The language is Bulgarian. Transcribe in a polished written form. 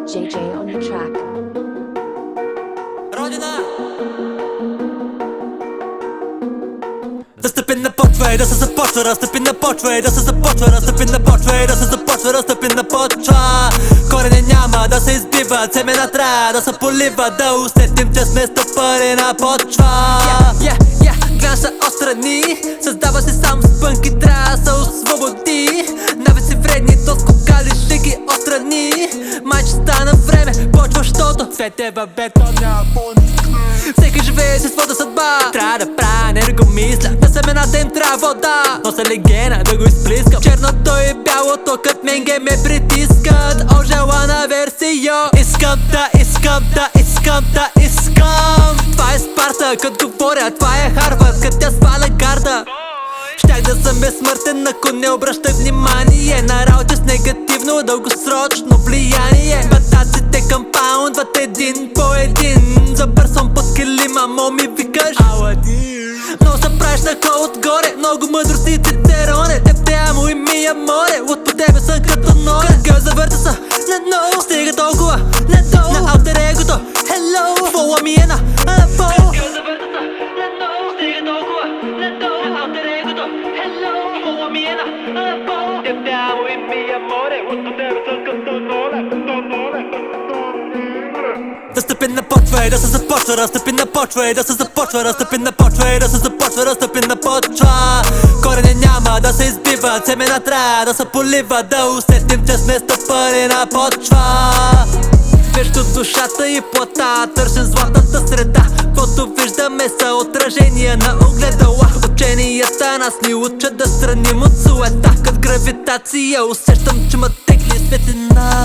JJ on the track. Родина! Да стъпи на почва и да се започва, разстъпи на почва и да се започва, разстъпи на почва и да се започва, разстъпи на почва. Корене няма да се избива, семена трябва да се полива, да усетим, че сме стъпали на почва. Гледа се отстрани, създава се сам спънк и трябва да се освободи. Навици вредни, то скокали ще ги отстрани. Майче стана време, почва, щото свет е в бетон, няма по-никне. Всеки живее си своята съдба, трябва да правя, не да го мисля. На семената им трябва вода, нося легена да го изплискам. Черното и бялото кът менге ме притискат. Ожелана версия, искам да, искам да, искам да, искам. Това е Спарта, кът говоря, това е Харвард, кът тя сваля гарда. Щях да съм безсмъртен, ако не обръщах внимание на работи с негативно дългосрочно влияние. Батаците компаундват един по един. Забърсвам под килима, моми викаш Аладин. Много се правиш на хол отгоре, много мъдрост и цицероне. Теб те амо и ми море, от по тебе съм като норе. Гъл завърта са, надолу, стига толкова, надолу. На алтер егото, hello, вола ми е на алапо. Гъл завърта са, надолу, стига толкова, надолу. На алтер егото, hello, вола ми е на алапо. Теб те амо и ми море, от по тебе съм като норе, като норе. Да стъпи на почва и да се започва, разстъпи на почва и да се започва, разстъпи на почва и да се започва, разстъпи на почва. Корене няма да се избива, семена трябва да се полива, да усетим, че сме стъпали на почва. Между душата и плата търсим златната среда. Каквото виждаме са отражения на огледала. Ученията нас ни учат да страним от суета. Като гравитация усещам, че ма тегли светлина.